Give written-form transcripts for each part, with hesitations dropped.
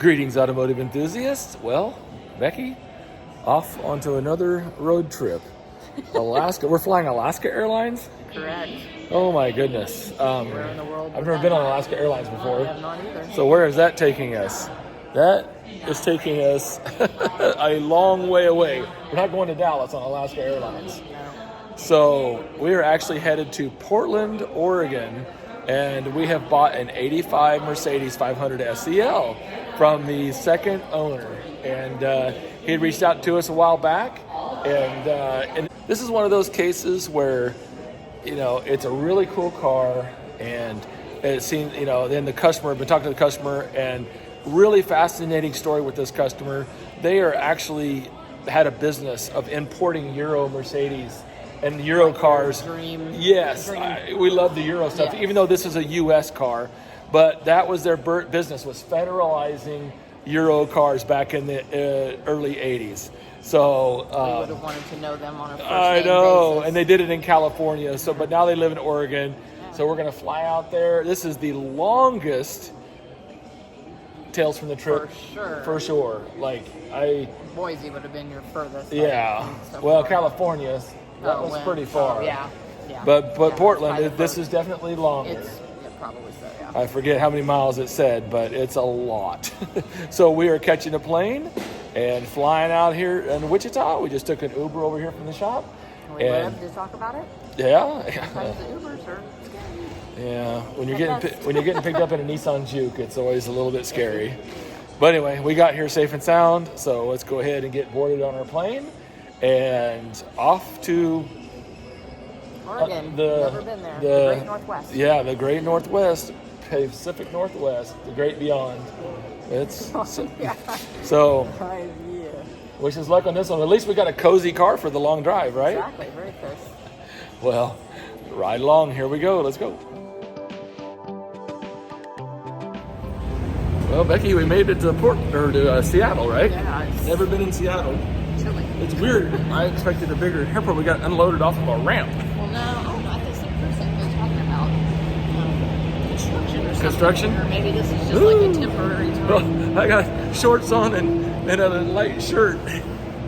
Greetings, automotive enthusiasts. Well, Becky, off onto another road trip. Alaska. We're flying Alaska Airlines? Correct. Oh my goodness. Where in the world I've never been on Alaska Airlines before. I have not either. So where is that taking us? That is taking us a long way away. We're not going to Dallas on Alaska Airlines. So we are actually headed to Portland, Oregon, and we have bought an 85 Mercedes 500 SEL from the second owner. And he had reached out to us a while back, and this is one of those cases where, you know, it's a really cool car, and it seems, you know, then the customer, I've been talking to the customer, and really fascinating story with this customer. They are actually had a business of importing Euro Mercedes and Euro cars. Dream. Yes, we love the Euro stuff, Yes. even though this is a U.S. car. But that was their business, was federalizing Euro cars back in the early 80s. So We would have wanted to know them on a first I name know, basis. and they did it in California. So, but now they live in Oregon. So we're going to fly out there. This is the longest Tales from the Trip. For sure. Like, Boise would have been your furthest. yeah. So Well, far. California, that was pretty far. Yeah. But Yeah, Portland, probably this is furthest. definitely longer. It's probably so, yeah. I forget how many miles it said, but it's a lot. So we are catching a plane and flying out here in Wichita. We just took an Uber over here from the shop. We love to talk about it. Yeah. Sometimes the Ubers are scary. Yeah, when you're getting picked up in a Nissan Juke, it's always a little bit scary. But anyway, we got here safe and sound, so let's go ahead and get boarded on our plane and off to Oregon, the never been there. The Great Northwest. Yeah, the Great Northwest, Pacific Northwest, the Great Beyond. It's Yeah. so. Yeah. Wish us luck on this one. At least we got a cozy car for the long drive, right? Exactly, very close. Well, ride along. Here we go. Let's go. Well, Becky, we made it to Seattle, right? Yeah, it's Never been in Seattle. chilly. It's weird. I expected a bigger airport. We got unloaded off of a ramp. Well, no, I think some person was talking about construction or something. Construction? Or maybe this is just like a temporary time. Well, I got shorts on and a light shirt.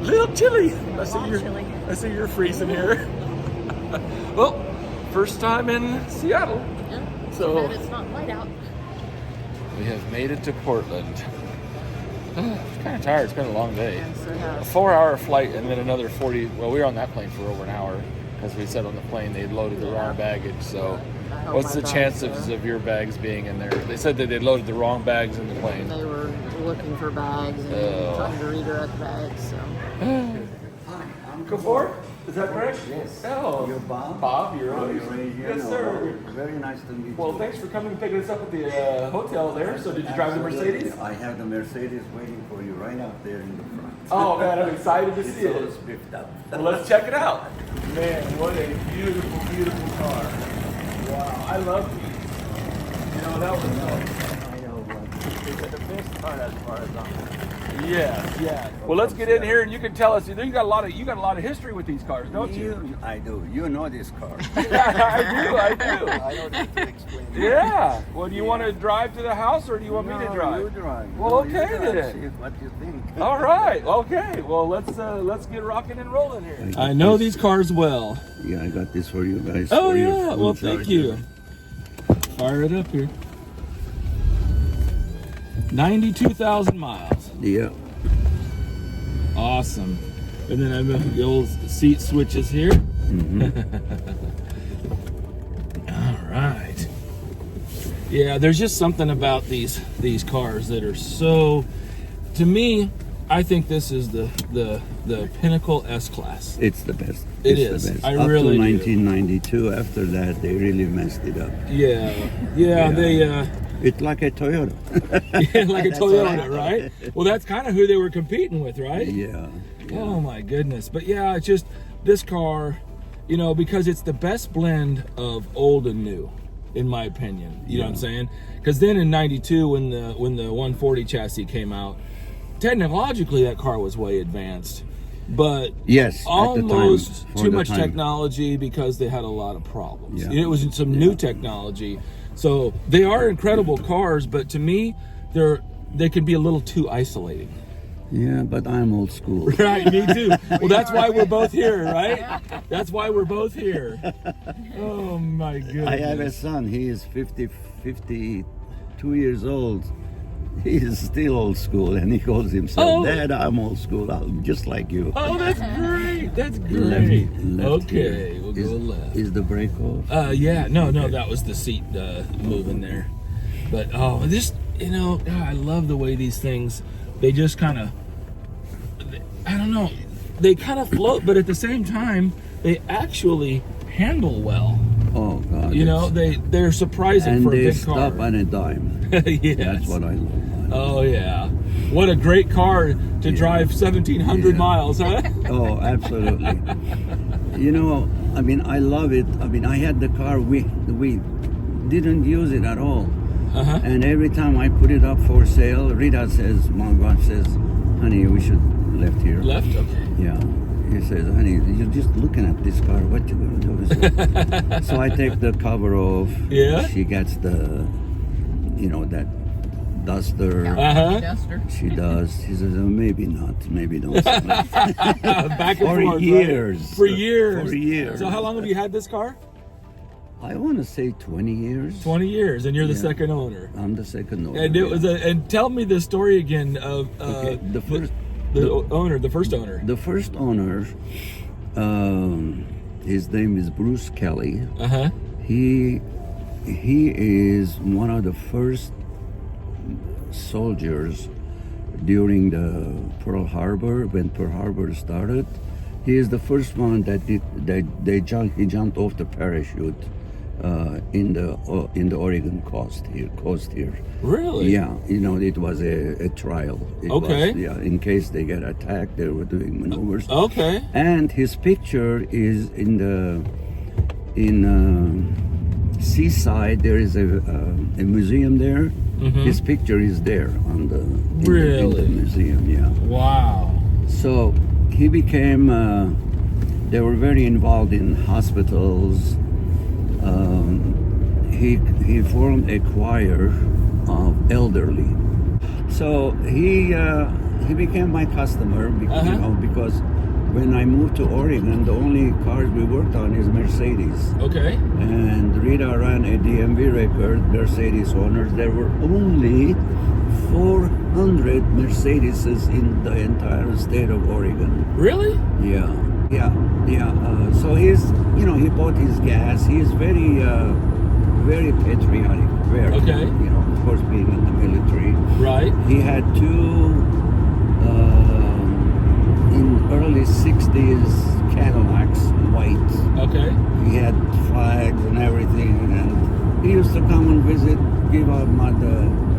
Little chilly. Chilly. I see you're freezing here. Well, first time in Seattle. Yeah, So- too bad it's not light out. We have made it to Portland. Kind of tired. It's been a long day. Yes, it A has. 4-hour flight and then another 40. Well, we were on that plane for over an hour because we said on the plane they loaded the wrong baggage. So, I hope what's my the bag's chances there. of your bags being in there? They said that they loaded the wrong bags in the plane. They were looking for bags and Oh. trying to redirect bags, so. Hi, I'm Go for it. Is that correct? Yes. Oh. You're Bob? Bob, you're Oh, on. you're right here. Yes, sir. Very nice to meet Well, you. thanks for coming and picking us up at the hotel there. So, did you drive the Absolutely. Mercedes? I have the Mercedes waiting for you right out there in the front. Oh man, I'm excited to It's see all it. spiffed up. Well, let's check it out. Man, what a beautiful, beautiful car. Wow, I love these. You know, that was I know, It's the best part as far as I'm yeah. Well, let's get in here and you can tell us. You got a lot of history with these cars, don't you? I do. You know this car. I do. I don't need to explain. Yeah. Well, do you want to drive to the house or do you want me to No, drive? You drive. Well, No, you okay drive. then. See what you think. All right. Okay. Well, let's get rocking and rolling here. I know these cars well. Yeah, I got this for you guys. Oh for your yeah. phone Well, thank charger. you. Fire it up here. 92,000 miles. Yeah. Awesome. And then I have the old seat switches here. All right. Yeah, there's just something about these cars that are so, to me, I think this is the pinnacle S-Class. It's the best. It It's is. The best. I Up really to do. 1992. After that, they really messed it up. Yeah, they It's like a Toyota. yeah, like a That's Toyota, right. right? Well, that's kind of who they were competing with, right? Yeah. Oh my goodness. But yeah, it's just this car, you know, because it's the best blend of old and new, in my opinion. You know what I'm saying? Because then in '92, when the 140 chassis came out, technologically that car was way advanced, but Yes. almost at the time, for too the much time. technology because they had a lot of problems. Yeah. It was some new technology. So they are incredible cars, but to me, they're they can be a little too isolating. Yeah, but I'm old school. Right, me too. Well, that's why we're both here, right? That's why we're both here. Oh my goodness. I have a son. He is 52 years old. He is still old school, and he calls himself, Dad, I'm old school. I'm just like you. Oh, that's great. That's great. Left okay, here. we'll go left. Is the brake off? Yeah, no, that was the seat moving there. But this, I love the way these things, they just kind of, I don't know, they kind of float, but at the same time, they actually handle well. Oh God! They're surprising and for a they big car. stop on a dime. Yes. That's what I love. Oh yeah, what a great car to drive 1,700 miles, huh? Oh, absolutely. I mean, I love it. I mean, I had the car. We didn't use it at all. Uh-huh. And every time I put it up for sale, Rita says, my wife says, honey, we should left here. Left? Okay. Yeah. He says, honey, you're just looking at this car. What you going to do? So I take the cover off. Yeah. She gets the, that duster. Uh-huh. Duster. She does. She says, oh, maybe not. Maybe don't. Back and For forth. years. Right? For years. For years. So how long have you had this car? I want to say 20 years. 20 years, and you're the second owner. I'm the second owner. And it was and tell me the story again of the first owner, the first owner. The first owner, his name is Bruce Kelly. Uh-huh. He is one of the first soldiers during the Pearl Harbor, when Pearl Harbor started. He is the first one that he jumped off the parachute in the Oregon coast here. Really? Yeah, it was a trial. It Okay. was, in case they get attacked, they were doing maneuvers. Okay. And his picture is in Seaside. There is a museum there. Mm-hmm. His picture is there in the museum. Yeah. Wow. So he became. They were very involved in hospitals. He formed a choir of elderly. So he became my customer because when I moved to Oregon, the only cars we worked on is Mercedes. Okay. And Rita ran a DMV record, Mercedes owners. There were only 400 Mercedeses in the entire state of Oregon. Really? Yeah. So he bought his gas. He is very patriotic. Very. Okay. Of course, being in the military. Right. He had two in early 60s Cadillacs, white. Okay. He had flags and everything, and he used to come and visit, give our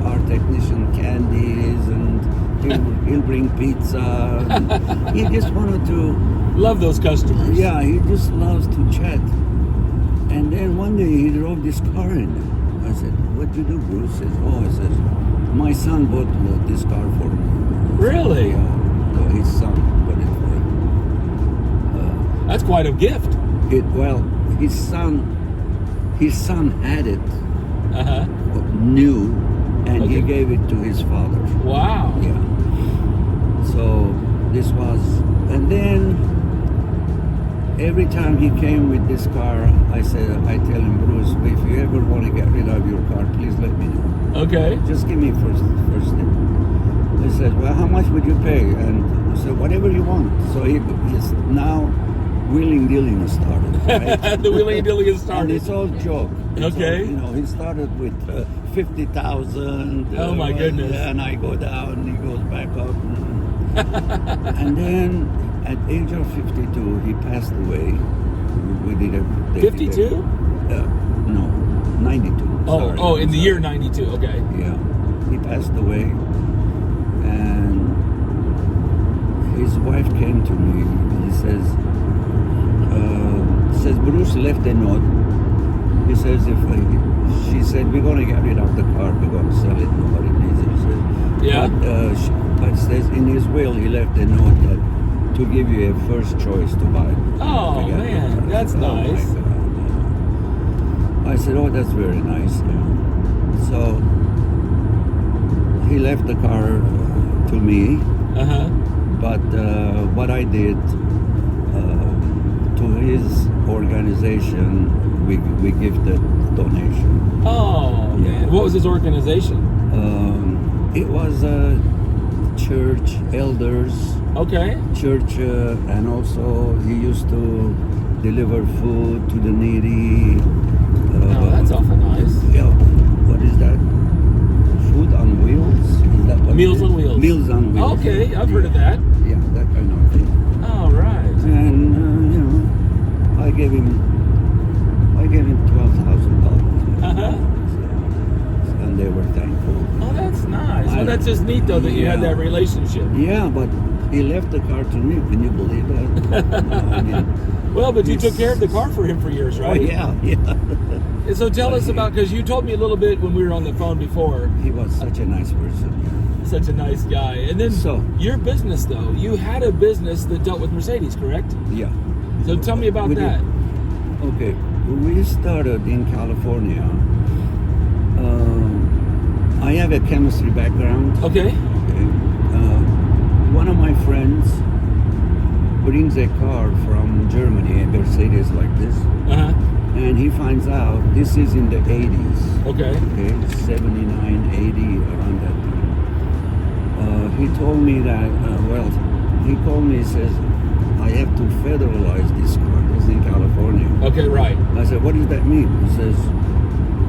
our technician candies, and he'll bring pizza. He just wanted to. Love those customers. Yeah, he just loves to chat. And then one day he drove this car in. I said, "What'd you do, Bruce?" He says, "My son bought this car for me." Really? Yeah. So his son bought it for him. That's quite a gift. His son had it, Uh-huh. new, and he Okay. gave it to his father. Wow. Yeah. So this was, and then every time he came with this car, I tell him, Bruce, if you ever want to get rid of your car, please let me know. Okay. Just give me first name. He said, well, how much would you pay? And I said, whatever you want. So he's now wheeling dealing has started. Right? The wheeling and dealing has And started. it's all joke. Okay. He started with 50,000. Oh, my goodness. And I go down, he goes back up. And then at age of 52, he passed away. We did a 52? No, 92. Oh, in the year 92. Okay. Yeah, he passed away, and his wife came to me. He says, Bruce left a note. He says, she said, we're going to get rid of the car, we're going to sell it, nobody needs it. He said, Yeah. But says in his will, he left a note that to give you a first choice to buy. Oh, man, that's nice. My God. I said, oh, that's very nice. So he left the car to me, Uh-huh. but what I did to his organization, we give the donation. Oh, man. What was his organization? It was church elders, Okay. church, and also he used to deliver food to the needy. Oh, that's awful nice. Yeah, what is that? Food on wheels? Is that what Meals it is? on Wheels. Meals on wheels. Okay, I've heard of that. Yeah, that kind of thing. All right. And you know, I gave him $12,000. Uh-huh. And they were thankful. Oh, that's nice. Well, that's just neat, though, that you had Yeah. that relationship. Yeah, but he left the car to me. Can you believe that? No, I mean, Well, but you took It's- care of the car for him for years, oh right? yeah, yeah. And so tell us about, because you told me a little bit when we were on the phone before, He was such a nice person. such a nice guy. And then So- your business, though, you had a business that dealt with Mercedes, correct? Yeah. So tell me about We did. that. Okay, we started in California. I have a chemistry background. Okay. Okay. One of my friends brings a car from Germany, a Mercedes like this, Uh-huh. and he finds out this is in the 80s. Okay. Okay, 79, 80, around that time. He told me that, he called me, he says, I have to federalize this car. This is in California. Okay, right. I said, what does that mean? He says,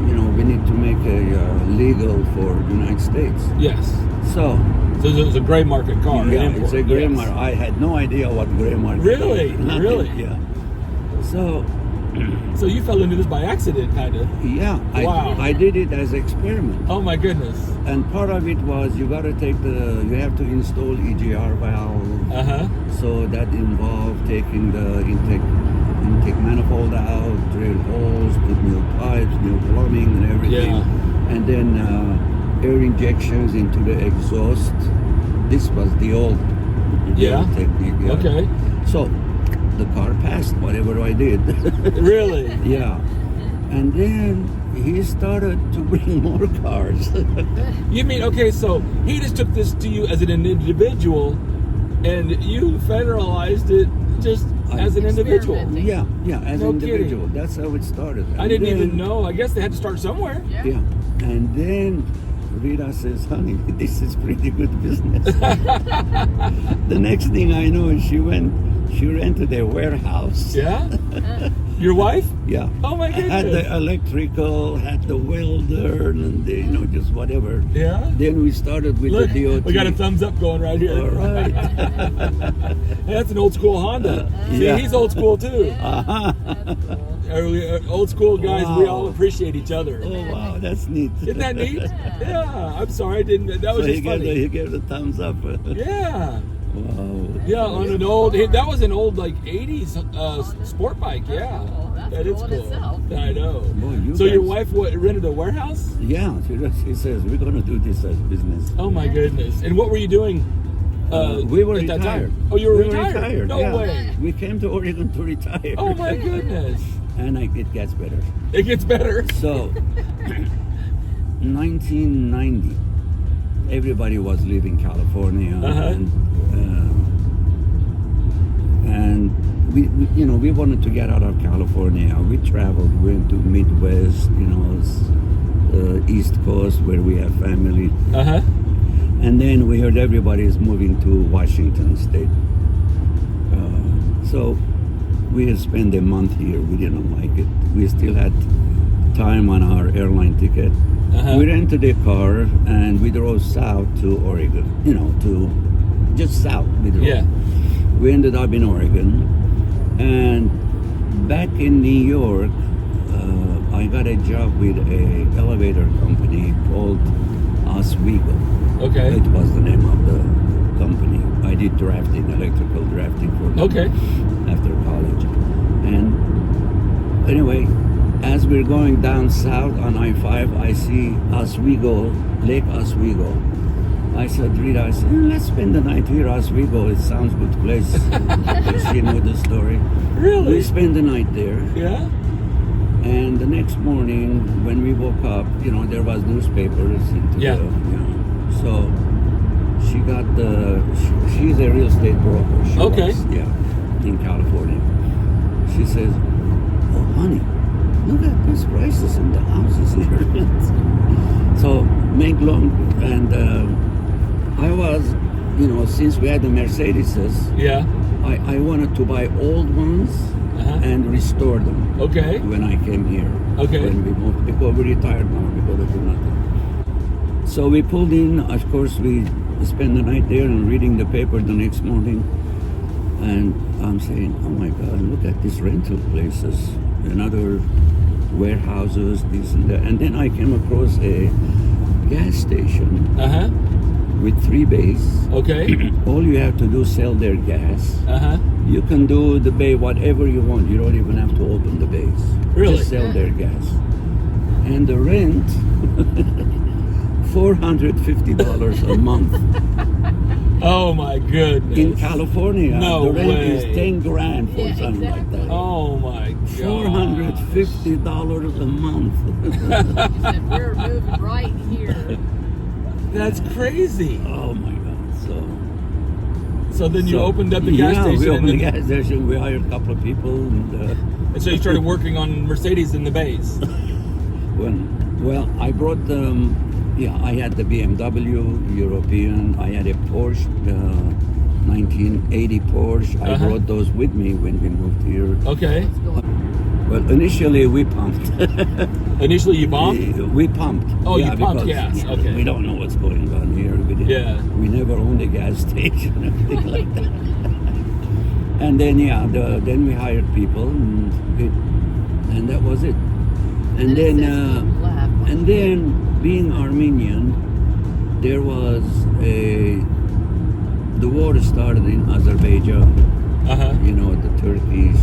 you know, we need to make a legal for United States. Yes. So, So it was a gray market car. yeah, an import. it's a gray Yes. market. I had no idea what gray market Really? was. Nothing. Really? Yeah. So, So you fell into this by accident, kind of. yeah, Wow. I did it as experiment. Oh, my goodness. And part of it was you got to you have to install EGR valve. Uh-huh. So that involved taking the intake manifold out, drill holes, put new pipes, new plumbing and everything. Yeah. And then air injections into the exhaust. This was the old Yeah. technique. Yeah. Okay. So the car passed whatever I did. Really? Yeah. And then he started to bring more cars. You mean, okay, so he just took this to you as an individual, and you federalized it just as an individual. Experimenting. Yeah, as No an individual. kidding. That's how it started. I And didn't then- even know. I guess they had to start somewhere. Yeah. And then Rita says, honey, this is pretty good business. The next thing I know, she rented a warehouse. Yeah? Your wife? Yeah. Oh, my Had goodness. the electrical, had the welder, and just whatever. Yeah? Then we started with Look, the DOT. we got a thumbs up going right here. All right. Hey, that's an old school Honda. See, Yeah. he's old school too. Uh-huh. Old school guys, we Wow. all appreciate each other. Oh, wow, that's neat. Isn't that neat? Yeah. I'm sorry, I didn't. That was So just funny. he gave the thumbs up. Yeah. Wow. Yeah, on an old. That was an old like '80s sport bike. Yeah, cool. That's that is cool in cool. itself. I know. Boy, you So your guys- wife rented a warehouse? Yeah, she says, we're going to do this as business. Oh my goodness! And what were you doing? We were at that retired. time? Oh, you were We retired? No yeah. way! We came to Oregon to retire. Oh my goodness! And it gets better. It gets better. So, 1990, everybody was leaving California, Uh-huh. and we wanted to get out of California. We traveled, went to Midwest, East Coast where we have family, Uh huh. and then we heard everybody is moving to Washington State. So we had spent a month here. We didn't like it. We still had time on our airline ticket. Uh-huh. We rented a car and we drove south to Oregon. To just south. We drove. Yeah. We ended up in Oregon, and back in New York, I got a job with a elevator company called Oswego. Okay. It was the name of the company. I did drafting, electrical drafting for them Okay. after college. And anyway, as we're going down south on I-5, I see Oswego, Lake Oswego. I said, Rita, let's spend the night here, Oswego. It sounds good place. She knew the story. Really? We spent the night there. Yeah. And the next morning, when we woke up, there was newspapers. Yeah. So So she got she's a real estate broker. She Okay. was, yeah, in California. She says, "Oh, honey, look at these prices in the houses here." So make long, and I was, since we had the Mercedeses, Yeah. I wanted to buy old ones and restore them. Okay. When I came here. Okay. When we moved, because we retired now, because we do nothing. So we pulled in. Of course, we spent the night there and reading the paper the next morning. And I'm saying, oh my God, look at these rental places and other warehouses, this and that. And then I came across a gas station with 3 bays. Okay. All you have to do is sell their gas. You can do the bay whatever you want. You don't even have to open the bays. Really? Just sell their gas. And the rent, $450 a month. Oh my goodness. In California, No the rent way. is 10 grand for Yeah, something like that. Oh my God. $450 a month. Said, we're moving right here. That's crazy. Oh my God. So then you opened up the gas station. We opened and the then- gas station. We hired a couple of people. And so you started working on Mercedes in the bays. Well, I brought them. Yeah, I had the BMW European. I had a Porsche, 1980 Porsche. I brought those with me when we moved here. Okay. Well, initially we pumped. Initially you bombed? We pumped. Oh, you pumped because, gas. Okay. We don't know what's going on here. We never owned a gas station or anything like that. And then then we hired people, and that was it. And then being Armenian, there was the war started in Azerbaijan. The Turkish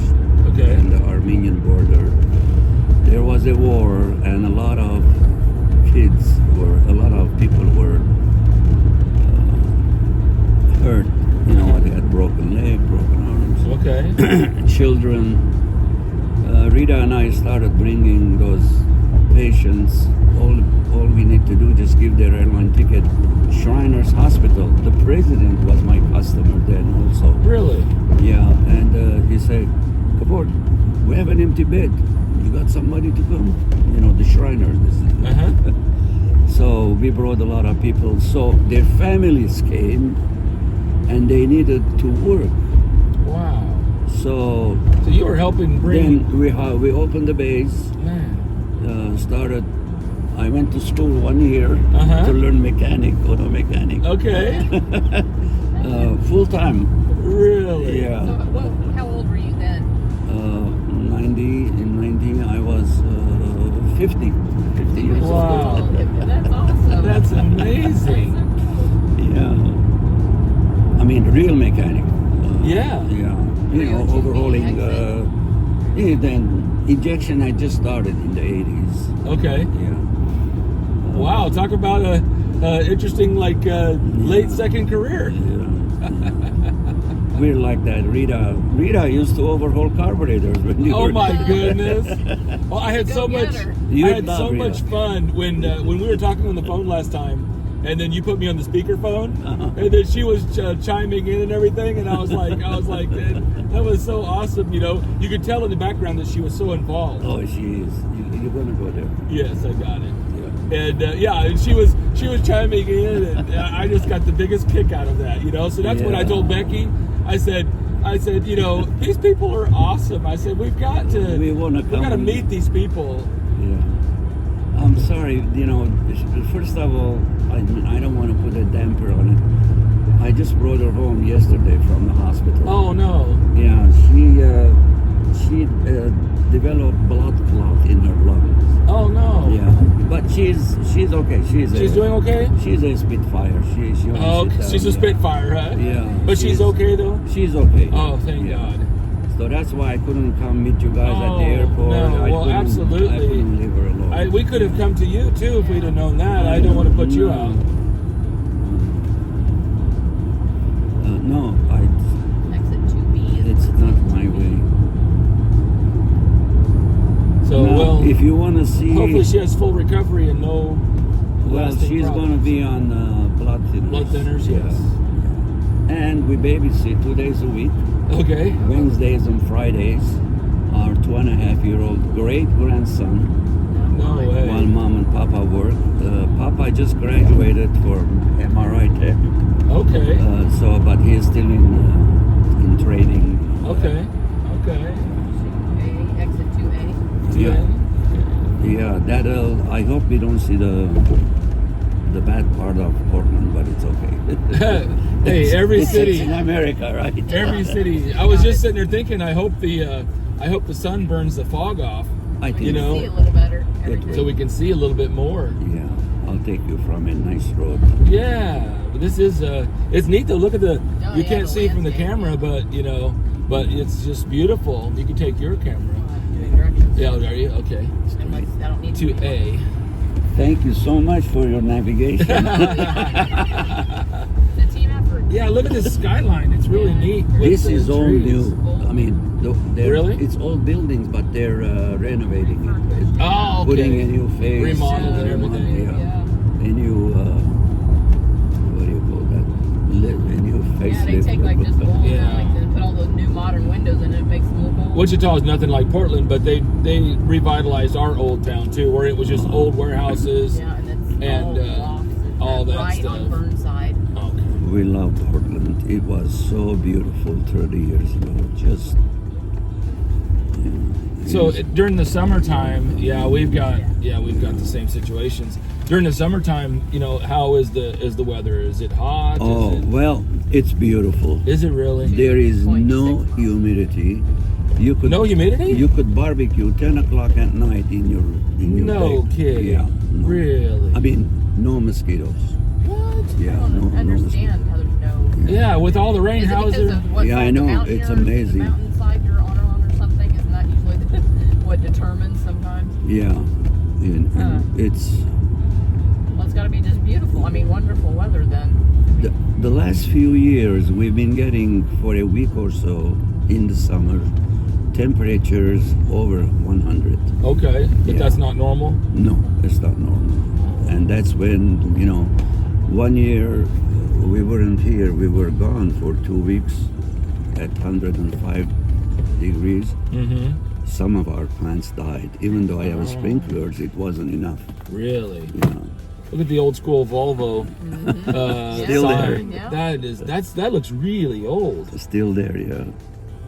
and the Armenian border. There was a war, and a lot of people were hurt. They had broken legs, broken arms. Okay. Children. Rita and I started bringing those patients. All we need to do is just give their airline ticket. Shriners Hospital. The president was my customer then also. Really? Yeah, and he said, "Kabor, we have an empty bed. You got somebody to come?" The Shriners. So we brought a lot of people. So their families came, and they needed to work. Wow. So you were helping bring. Then we opened the base. Man. Started. I went to school 1 year to learn auto mechanic. Okay. Full time. Really? Yeah. So, how old were you then? 90 I was 50 years Wow. old. That's awesome. That's amazing. Yeah. I mean, real mechanic. Yeah. Yeah. Overhauling. Then injection I just started in the 80s. Okay. Yeah. Wow. Talk about a interesting late second career. Yeah. We're like that. Rita used to overhaul carburetors when you Oh were my goodness! Well, I had so much. Go-getter. You'd I had love so Rita. much fun when we were talking on the phone last time, and then you put me on the speakerphone, and then she was chiming in and everything, and I was like, that was so awesome. You could tell in the background that she was so involved. Oh, she is. You're gonna go there. Yes, I got it. Yeah. And and she was chiming in, and I just got the biggest kick out of that. So that's when I told Becky. I said, these people are awesome. I said, we got to meet these people. Yeah. I'm sorry. First of all, I don't want to put a damper on it. I just brought her home yesterday from the hospital. Oh no. Yeah, she developed blood clot in her lungs. Oh no. Yeah, but she's okay. She's doing okay. She's a Spitfire. She only sits she's down, a Spitfire, huh? Yeah. But she's okay though. She's okay. Oh, thank God. So that's why I couldn't come meet you guys at the airport. No, Absolutely. I couldn't leave her alone. We could have come to you too if we'd have known that. I don't want to put you out. No, Exit 2B. it's not my way. So Now, if you want to see, hopefully she has full recovery and no Well, lasting she's going to problems. be on blood thinners. Blood thinners, yes. And we babysit 2 days a week, Okay. Wednesdays and Fridays. Our 2.5-year-old great grandson, No way. while mom and papa work. Papa just graduated for MRI tech, Okay. but he is still in training. Okay. Okay. A, exit 2A. Yeah. Yeah, I hope we don't see the bad part of Portland, but it's okay. Hey, every It's city, in America, right? every city. I was just sitting there thinking, I hope the sun burns the fog off, I think. you know, See a little better. It so we can see a little bit more. Yeah, I'll take you from a nice road. Yeah, but this is it's neat to look at the. Oh, You yeah, can't the see from the landscape, camera, yeah. but it's just beautiful. You can take your camera. I'm doing directions. Yeah, are you okay? And like, I don't need To A. Thank you so much for your navigation. It's a team effort. Yeah, look at this skyline. It's really neat. with This the is all trees. new. I mean, Really? it's old buildings, but they're renovating it. Oh, okay. Putting a new face. Remodeled and everything. Yeah. A new, what do you call that? A new facelift. Yeah, they take like just old, Yeah. like they put all those new modern windows in it. It makes them look old. Wichita is nothing like Portland, but they revitalized our old town too, where it was just old warehouses. Yeah, and it's And, all blocks and all that right stuff. on Burnside. Okay. We love Portland. It was so beautiful 30 years ago. Just. So during the summertime, we've got the same situations. During the summertime, how is the weather? Is it hot? Oh, well, it's beautiful. Is it really? There is 2.6 no humidity. You could No humidity? You could barbecue 10 o'clock at night in your No bed. kidding. Yeah. No. Really? I mean, no mosquitoes. What? Yeah, I don't no understand how there's no. Yeah, with all the rain, Is it how is because there? of what Yeah, I side of the know, mountain it's you're- amazing. The mountainside you're on or something? Isn't that usually what determines sometimes? Yeah. And it's Well, it's got to be just beautiful. I mean, wonderful weather then. the last few years we've been getting for a week or so in the summer temperatures over 100. Okay, but Yeah. that's not normal. No, it's not normal. And that's when, 1 year we weren't here, we were gone for 2 weeks at 105 degrees. Mm-hmm. Some of our plants died. Even though I have sprinklers, it wasn't enough. Really? Yeah. Look at the old school Volvo Still there. sign. Yeah. That looks really old. Still there, yeah.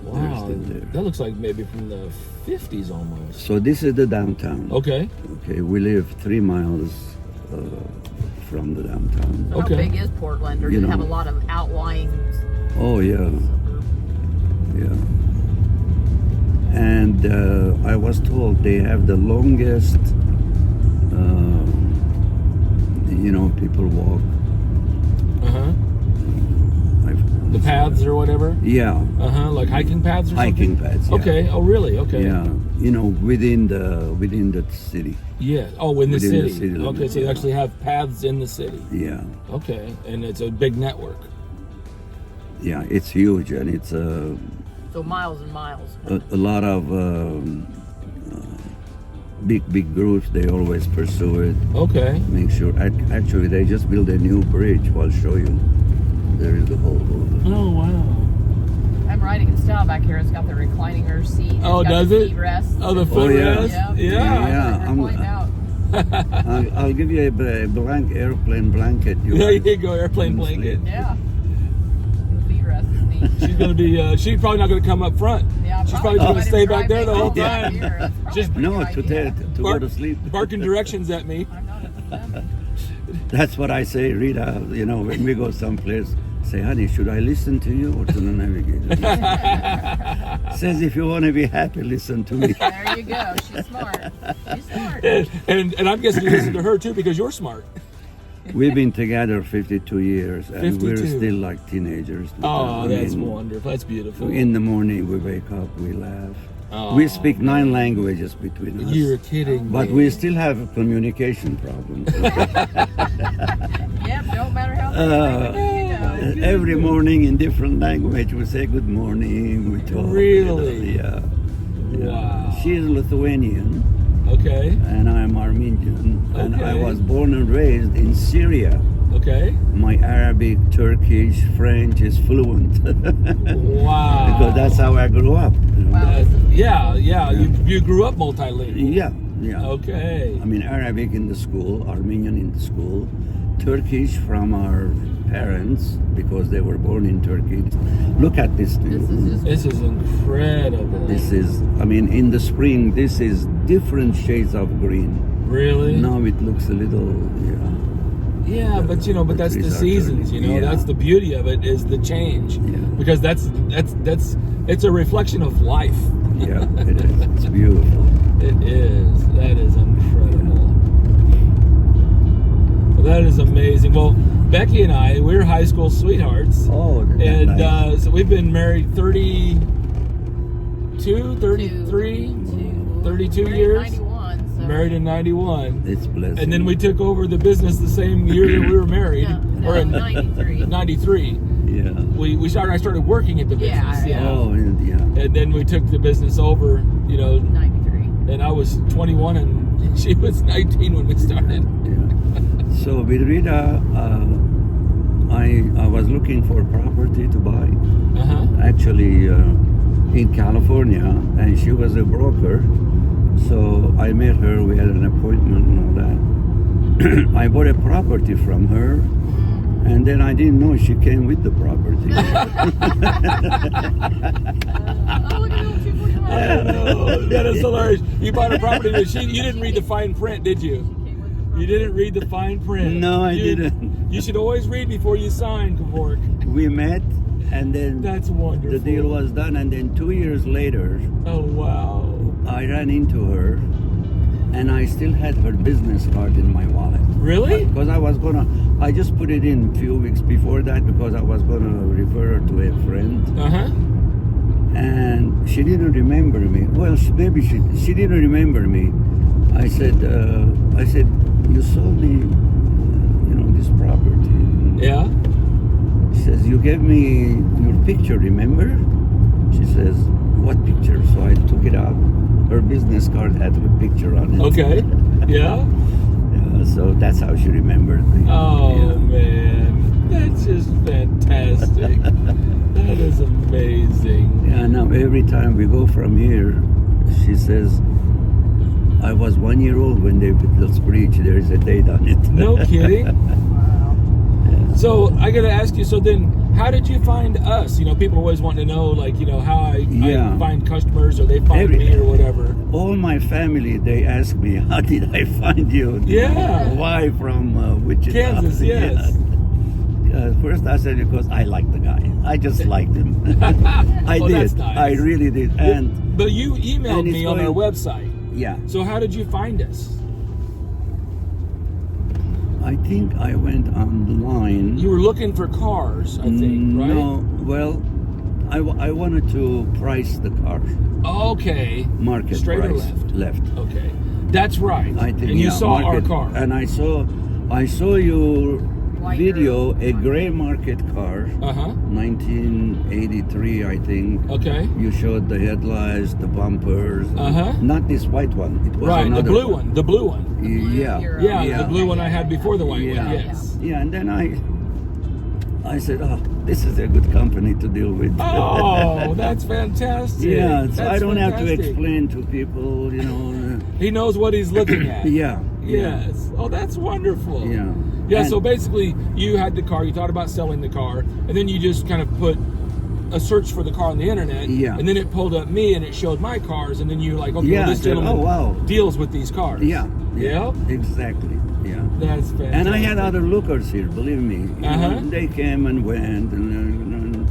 Wow, still there. that looks like maybe from the 50s almost. So this is the downtown. Okay. Okay, we live 3 miles from the downtown. How Okay. big is Portland? Or You does it have a know. lot of outlying? Oh yeah, yeah. And I was told they have the longest, people walk. Uh-huh. I've- The paths or whatever? Yeah, Uh-huh, like hiking paths or something? hiking paths. Yeah. Okay. Oh, really? Okay. Yeah, within the city. Yeah. Oh, in the Within city. the city Okay, limits, so you yeah. actually have paths in the city. Yeah, Okay, and it's a big network. yeah. It's huge, and it's So miles and miles. a lot of big groups. They always pursue it. Okay. Make sure. Actually, they just built a new bridge. I'll show you. There is the whole. Oh, wow. I'm riding in style back here. It's got the reclining rear seat. Oh, it's got does the it? feet rest. Oh, the Oh, foot yeah. rest? Yeah. Yeah, I'm- Point out. I'll give you a blank airplane blanket. There you go, airplane blanket. Yeah. The feet rest is neat. She's gonna be. She's probably not gonna come up front. Yeah, She's probably just gonna let him stay back drive there the me whole all Yeah. time. here. That's probably Just- a pretty No, good to idea. go to sleep. Barking directions at me. I'm not a That's what I say, Rita. When we go someplace, say, honey, should I listen to you or to the navigator? Says, if you want to be happy, listen to me. There you go. She's smart. She's smart. And I'm guessing you listen to her too because you're smart. We've been together 52 years, and we're 52. still like teenagers. Oh, I that's mean, wonderful. That's beautiful. In the morning, we wake up, we laugh. Oh, We speak 9 languages between us. You're kidding But me. we still have communication problems. Yep, don't matter how many Every morning in different language, we say good morning. We talk. Really? Yeah. Wow. She's Lithuanian, Okay. and I'm Armenian, and I Okay. was born and raised in Syria. Okay. My Arabic, Turkish, French is fluent Wow. because that's how I grew up. You know. Wow. Yeah. Yeah. You grew up multilingual. Yeah. Okay. I mean, Arabic in the school, Armenian in the school, Turkish from our parents because they were born in Turkey. Look at this thing. This is just This is incredible. This is, I mean, in the spring, this is different shades of green. Really? Now it looks a little, Yeah, but you know, but The that's the trees are seasons. You turning. know, Yeah. that's the beauty of it is the change. Yeah. Because that's it's a reflection of life. yeah, it is. It's beautiful. It is. That is incredible. Well, that is amazing. Well, Becky and I, we're high school sweethearts. Oh, that's And nice. so we've been married 32, 33, 32 married years. 91, so. Married in 91. It's blessed. And then we took over the business the same year that we were married. No, or in 93. 93. Yeah. I started working at the Yeah, business. yeah. Oh, yeah. And then we took the business over, you know, 93. and I was 21 and she was 19 when we started. Yeah. So with Rita, I was looking for property to buy. Uh-huh. Actually, in California, and she was a broker. So I met her. We had an appointment and all that. I bought a property from her, and then I didn't know she came with the property. Oh, look at those 245. Oh, that is hilarious. You bought a property, but you didn't read the fine print, did you? You didn't read the fine print. No, I You- didn't. You should always read before you sign, Kavork. We met, and then That's wonderful. the deal was done. And then 2 years later, Oh, wow. I ran into her, and I still had her business card in my wallet. Really? Because I just put it in a few weeks before that because I was gonna refer her to a friend, Uh-huh. and she didn't remember me. Well, maybe she didn't remember me. I said, you sold me, this property. Yeah? She says, you gave me your picture, remember? She says, what picture? So I took it out. Her business card had her picture on it. Okay. Yeah? Yeah, so that's how she remembered me. Oh, Yeah. man. That's just fantastic. That is amazing. Yeah, now every time we go from here, she says, I was 1 year old when they built this bridge. There is a date on it. No kidding. Wow. So I got to ask you, so then how did you find us? You know, people always want to know, like, you know, how I Yeah. find customers or they find Every- me or whatever. All my family, they ask me, how did I find you? Yeah. Why from Wichita? Kansas, yes. First I said because I like the guy. I just liked him. I Oh, did. that's nice. I really did. And But you emailed And it's me on our going- website. yeah, So how did you find us? I think I went online. You were looking for cars, I think, right? No, well, I wanted to price the car. Okay. Market Straight or price. left? Left. Okay. That's right. I think. And you yeah, saw market, our car. and I saw your White video, girl. a gray market car, Uh-huh. 1983, I think. Okay. You showed the headlights, the bumpers. Uh-huh. Not this white one. It was Right, the another blue one. The blue one. Yeah. Euro. Yeah, the blue one I had before the white Yeah. one. Yes. Yeah, and then I said, oh, this is a good company to deal with. Oh, that's fantastic. yeah, so That's I don't have to fantastic. explain to people, He knows what he's looking at. yeah. Yes. Oh, that's wonderful. Yeah. Yeah, And- so basically you had the car, you thought about selling the car, and then you just kind of put a search for the car on the internet. Yeah. And then it pulled up me and it showed my cars, and then you're like, okay, Yeah, well, I this said, gentleman oh, wow. deals with these cars. Yeah. Yep. Exactly. Yeah. That's fantastic. And I had other lookers here, believe me. You know, Uh-huh. they came and went, and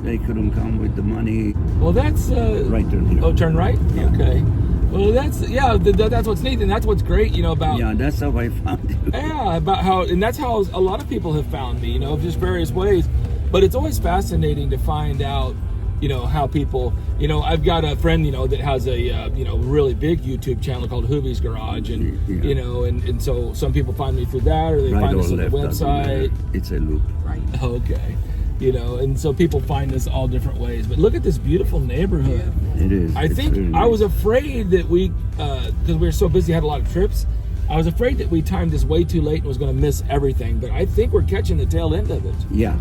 they couldn't come with the money. Well, that's Right turn here. Oh, turn right. Yeah. Okay. Well, that's that's what's neat, and that's what's great. You know about Yeah, that's how I found you. yeah, about how, and that's how a lot of people have found me. You know, just various ways. But it's always fascinating to find out, you know, how people. You know, I've got a friend, you know, that has a really big YouTube channel called Hoovie's Garage, and Yeah. you know, and so some people find me through that, or they Right find or us on the left, doesn't matter. website. It's a loop. Right. Okay. You know, and so people find us all different ways. But look at this beautiful neighborhood. It is. I It's think really I was nice. afraid that because we were so busy, had a lot of trips. I was afraid that we timed this way too late and was going to miss everything. But I think we're catching the tail end of it. Yeah.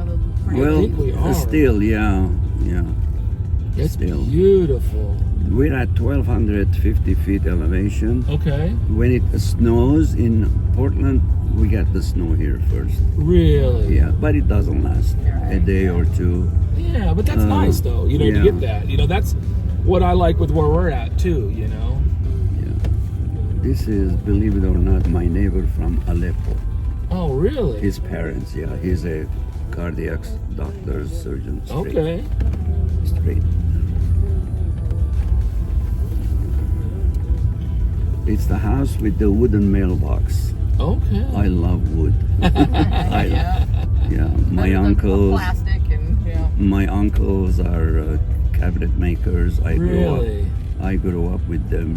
I Well, think we are. still, yeah. It's Still. beautiful. We're at 1,250 feet elevation. Okay, When it snows in Portland, we get the snow here first. really? Yeah, but it doesn't last a day or two. Yeah, but that's nice though. You know, to yeah. get that. You know, that's what I like with where we're at too. You know. Yeah. This is, believe it or not, my neighbor from Aleppo. Oh, really? His parents, yeah. He's a cardiac doctor, surgeon. Straight. Okay. Straight. It's the house with the wooden mailbox. Okay. I love wood. Yeah, my uncles. Plastic and My uncles are cabinet makers. Really? I grew up with them.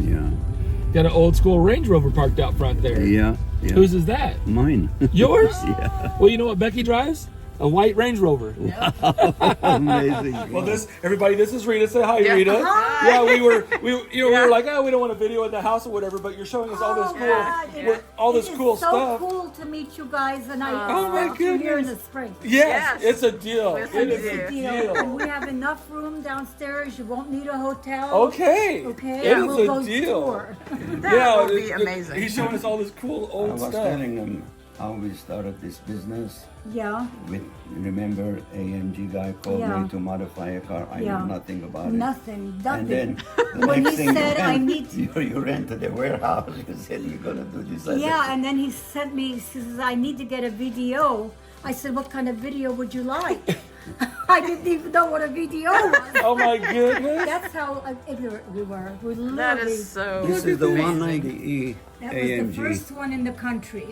Got an old school Range Rover parked out front there. Yeah. Whose is that? Mine. Yours? Yeah. Well, you know what Becky drives? A white Range Rover. Amazing. Well, everybody, this is Rita. Say hi, Yeah. Rita. Hi. Yeah, we were like, oh, we don't want a video in the house or whatever, but you're showing us all this cool, all this cool so stuff. cool to meet you guys, and I Oh, my expect you here in the goodness. spring. Yes, Yes. it's a deal. Yes, It it is a is. deal. And we have enough room downstairs. You won't need a hotel. Okay. Okay. It and is we'll a go deal. tour. That will be amazing. He's showing us all this cool I old was stuff. telling them how we started this business. Yeah. With, remember, AMG guy called Yeah. me to modify a car. I Yeah. knew nothing about it. Nothing. And Nothing. then the When next he thing said, you, "I went, need-" you rented a warehouse. You said you're gonna do this. I Yeah, said, and then he sent me. He says, "I need to get a video." I said, "What kind of video would you like?" I didn't even know what a video was. Oh my goodness. That's how ignorant we were. We literally. That is so. this is the amazing. 190E That was AMG. the first one in the country.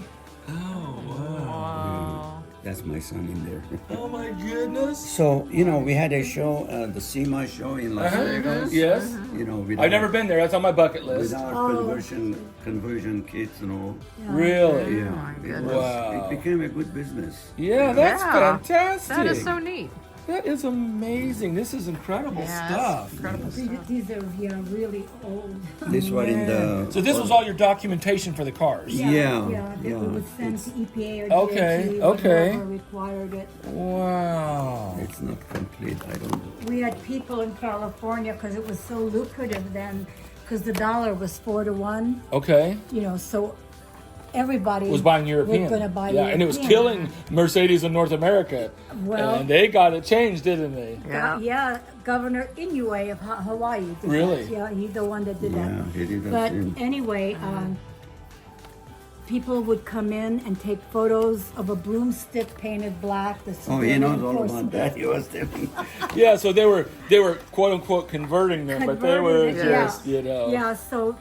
Oh wow. Wow. That's my son in there. Oh my goodness. So, we had a show, the SEMA show in Las Vegas. Yes. With I've never been there. That's on my bucket With list. our conversion kits and all. Yeah. Really? Yeah, my it, goodness. Wow. it became a good business. Yeah, that's Yeah. fantastic. That is so neat. That is amazing. This is incredible Yeah, stuff. that's incredible stuff. These are really old. This one in the. So this was all your documentation for the cars. Yeah, that we would send it's- to EPA or Okay, DOT, okay. whatever required it. Wow. It's not complete. I don't. We had people in California because it was so lucrative then, because the dollar was 4 to 1. Okay. So everybody Was buying European. Was going to buy yeah, and it was European. killing Mercedes in North America. Well- and they got it changed, didn't they? Yeah. Governor Inoue of Hawaii. Did Really? that. Yeah, he's the one that did Yeah, that. he did that But too. anyway, people would come in and take photos of a broomstick painted black. The Oh, he knows civilian all horse- about that. He was telling. Yeah, so they were quote unquote converting them, but they were Converted it, just, Yeah, so,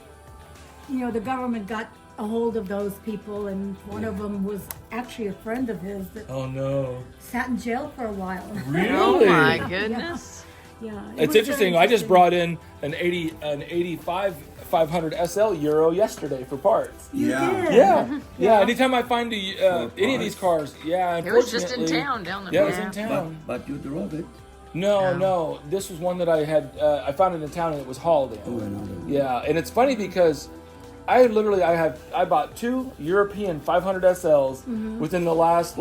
the government got a hold of those people, and one of them was actually a friend of his that Oh no. sat in jail for a while. Really? Oh my goodness. Yeah, it It's was interesting. very I just brought in an 85 500 SL Euro yesterday for parts. Yeah. Yeah. Anytime I find any of these cars, It was just in unfortunately- town down the Yeah, it was in town. But you drove it. No. This was one that I had. I found it in town and it was hauled in. Oh, another one. Yeah, and it's funny because I bought 2 European 500 SLs within the last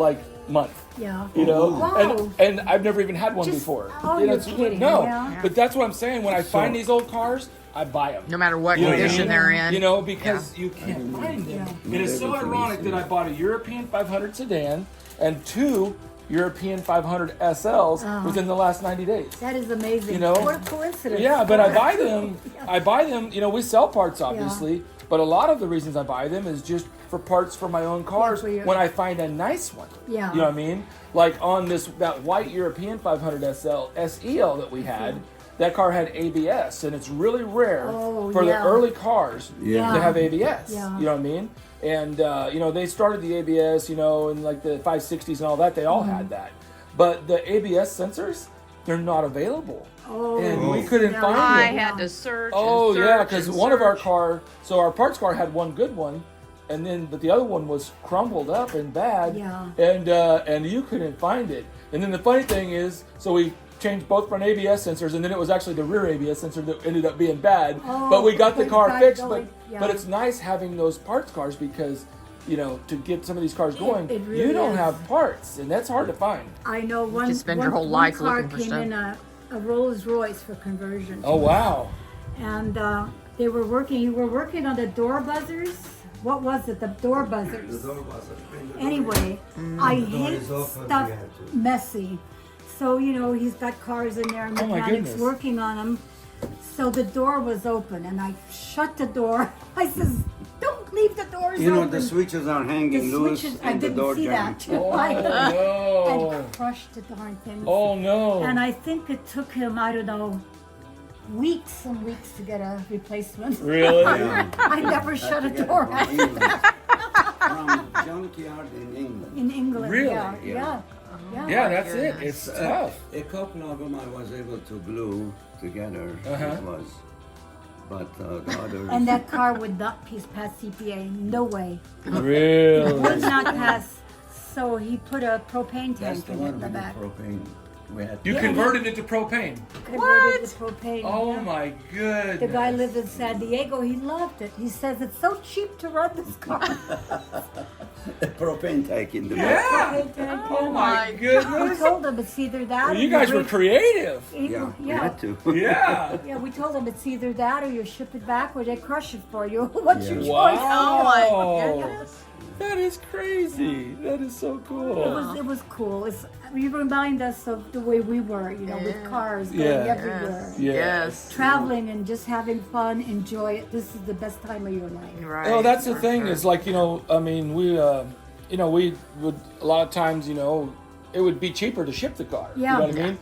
month. Yeah. Wow. and I've never even had one Just- before. oh, You know, you're it's- kidding, No, yeah. but that's what I'm saying. When I find these old cars, I buy them. No matter what You know what I condition mean? they're in. Because you can't find them. Yeah. It is so ironic that I bought a European 500 sedan and 2 European 500 SLs within the last 90 days. That is amazing. You know? What a coincidence. Yeah, but I buy them. We sell parts obviously, Yeah. but a lot of the reasons I buy them is just for parts for my own cars for your- when I find a nice one. Yeah. You know what I mean? Like on that white European 500 SEL that we had, that car had ABS, and it's really rare Oh, for the yeah. early cars Yeah. to have ABS. Yeah. You know what I mean? And they started the ABS, in the 560s and all that. They all Mm-hmm. had that, but the ABS sensors, they're not available. Oh, And we couldn't yeah. find I them. had to search. Oh and yeah, search because and one of our search. our parts car had one good one, but the other one was crumbled up and bad. Yeah. And you couldn't find it. And then the funny thing is, so we changed both front ABS sensors, and then it was actually the rear ABS sensor that ended up being bad. Oh, but we got the but car got fixed. going, But it's nice having those parts cars because, you know, to get some of these cars going, it really you don't is. have parts, and that's hard to find. I know one. Just spend one, your whole one life car looking for came stuff. in a Rolls Royce for conversion. Oh wow! And they were working. You were working on the door buzzers. What was it? The door buzzers. The door buzzer. When the door Anyway, I door hate is open, stuff you have to- messy. So, you know, he's got cars in there and Oh, my mechanics goodness. working on them. So the door was open and I shut the door. I says, don't leave the doors You know, open. the switches are hanging The loose switches, and I the didn't door see jammed. that. Oh I no! crushed the darn thing. Oh no! And I think it took him, I don't know, weeks and weeks to get a replacement. Really? Yeah. I never shut a Get it door from England. From junkyard in England. in England. Really? Yeah, Yeah. yeah. Yeah. Yeah, that's it. goodness. It's tough. A couple of them I was able to glue together. Uh-huh. It was, but the others. And that car would not pass CPA. No way. Really? Would not pass. So he put a propane That's tank the in one it in the with the back. propane. We had You Yeah. converted it to propane. Converted the propane. Oh yeah. my goodness! The guy lived in San Diego. He loved it. He says it's so cheap to run this car. a propane tank in the back. Yeah. Propane tank, Oh yeah. my I goodness! told him it's either that. Well, or you guys were bring- creative. Yeah, we yeah. had to. Yeah. Yeah, we told him it's either that or you ship it back or they crush it for you. What's your Yeah. choice? Oh my Wow. goodness. That is crazy. That is so cool. It was cool. You remind us of the way we were, you know, with Yeah. cars going Yeah. everywhere. Yeah. Yes. Traveling and just having fun, enjoy it. This is the best time of your life. Right. Well, that's the for thing sure. is like, you know, I mean, we would a lot of times, you know, it would be cheaper to ship the car. Yeah. You know what I mean?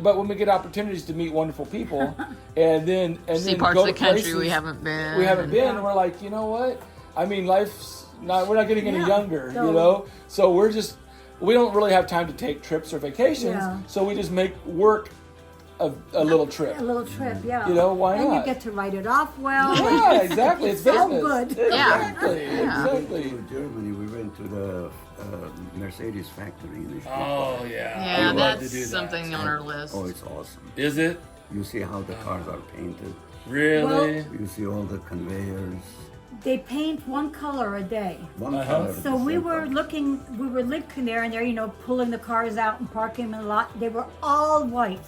But when we get opportunities to meet wonderful people and then see then parts go of the to country places we haven't been. we haven't been, and we're like, you know what? I mean, life's not. We're not getting any Yeah. younger, So- you know. So we don't really have time to take trips or vacations. Yeah. So we just make work a little trip. A little trip, yeah. You know, why and not? you get to write it off well. Yeah, exactly. It's so business. good. Exactly. Yeah. Exactly. To Germany, we went to the Mercedes factory in the Oh yeah. Yeah, I'd love to that's do that. something on our list. Oh, it's awesome. Is it You see how the cars are painted. really? You see all the conveyors. They paint one color a day. One Uh-huh. color. So we were looking there and they're, you know, pulling the cars out and parking them in a lot. They were all white.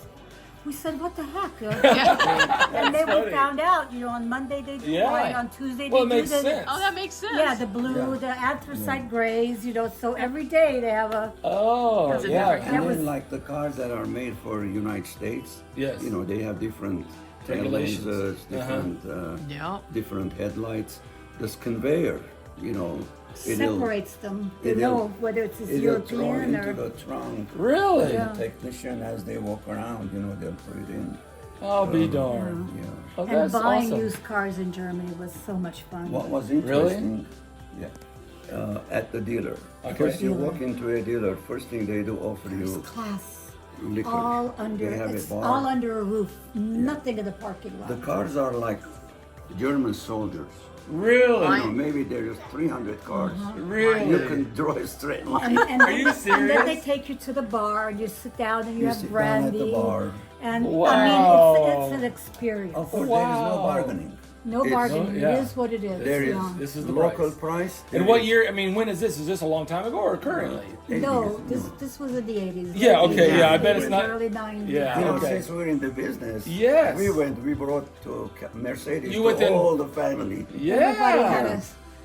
We said, what the heck? And then we funny. found out, you know, on Monday they do Yeah. white, on Tuesday Well, it they do makes the, sense. Oh, that makes sense. yeah, the blue, Yeah. the anthracite grays, you know, so every day they have a, Oh That's a yeah. different- And That then was- like the cars that are made for United States. Yes. You know, they have different tail Regulations. lasers, Uh-huh. Yep. different headlights. This conveyor, you know, it'll separates them. You it'll- know, whether it's it'll throw European into or, the trunk. Really? Yeah. The technician, as they walk around, you know, they'll put it in. I'll be darned. Yeah. Oh, and that's buying awesome. used cars in Germany was so much fun. What was interesting, at the dealer. Okay. First you walk into a dealer, first thing they do offer you First class. liquor. All under, They have it's a bar. all under a roof. Nothing in the parking lot. The cars are like German soldiers. Really? You know, maybe there's 300 cars. Really? You can draw a straight line. And Are you And then they serious? take you to the bar and you sit down and you, You have sit down brandy. at the bar. And Wow. I mean, it's an experience. Of course, there is no Wow. bargaining. No It's- bargaining. yeah. It is what it is. There is yeah. This is the local price. price. And there what is- year? I mean, when is this? Is this a long time ago or currently? No, 80s, this was in the 80s. Yeah, okay, yeah, I bet it's not- Early 90s. Yeah. You know, Okay. since we're in the business, Yes. we brought to Mercedes You to went in- all the family. Everybody had Yeah.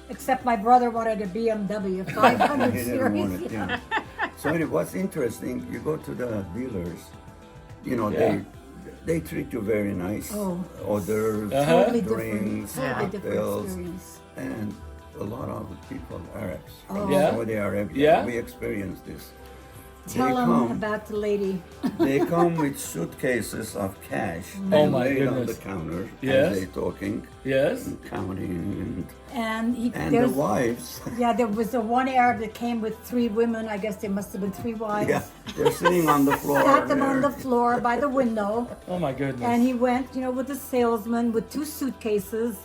a, except my brother wanted a BMW 500 He didn't want series. it, yeah. So anyway, what's interesting, you go to the dealers, you know, Yeah. they treat you very nice. Oh. Orders, Totally drinks, different. Totally different cocktails, experience. and a lot of the people, Arabs, Oh. from Yeah? Saudi Arabia. Yeah? We experienced this. Tell They them come- about the lady. They come with suitcases of cash Oh and my lay it on the goodness. counter Yes. as they talking, Yes. and counting, And and the there's, wives. yeah, there was a one Arab that came with 3 women. I guess there must have been 3 wives. Yeah, they're sitting on the floor. Sat them on there. the floor by the window. Oh my goodness. And he went, you know, with the salesman with 2 suitcases.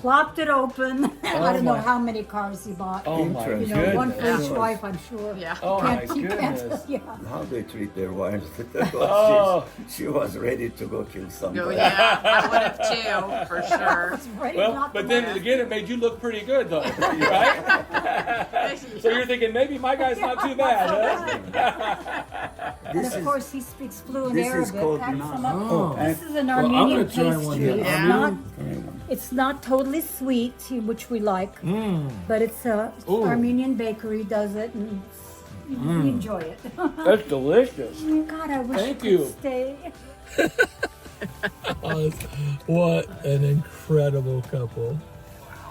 plopped it open. I don't know my- how many cars he bought. Oh my Interesting. You know, one for goodness. each wife, I'm sure. Yeah. Oh my You can't- goodness. yeah. How they treat their wives. Oh. She was ready to go kill Oh, somebody. yeah, I would have too, for sure. It's ready Well, not but to then laugh. again, it made you look pretty good, though, right? So you're thinking maybe my guy's not too bad, huh? And This of is course, he speaks fluent this is Arabic. called That's naan. some of- Oh. This is an Well, I'm Armenian gonna try one pastry. here. It's Yeah. it's not totally sweet, which we like, but it's Ooh. Armenian bakery does it, and we enjoy it. That's delicious. God, I wish Thank you you. could stay. What an incredible couple.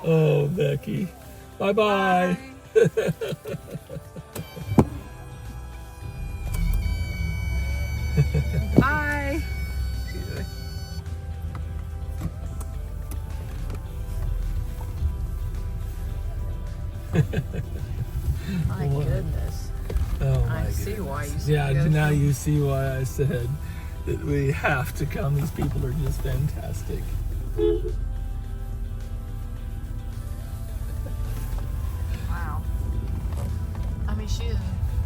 Oh, Becky. Bye-bye. Bye. My goodness. Oh, my I see goodness. why you said Yeah, go now to- you see why I said that we have to come. These people are just fantastic. Wow. I mean,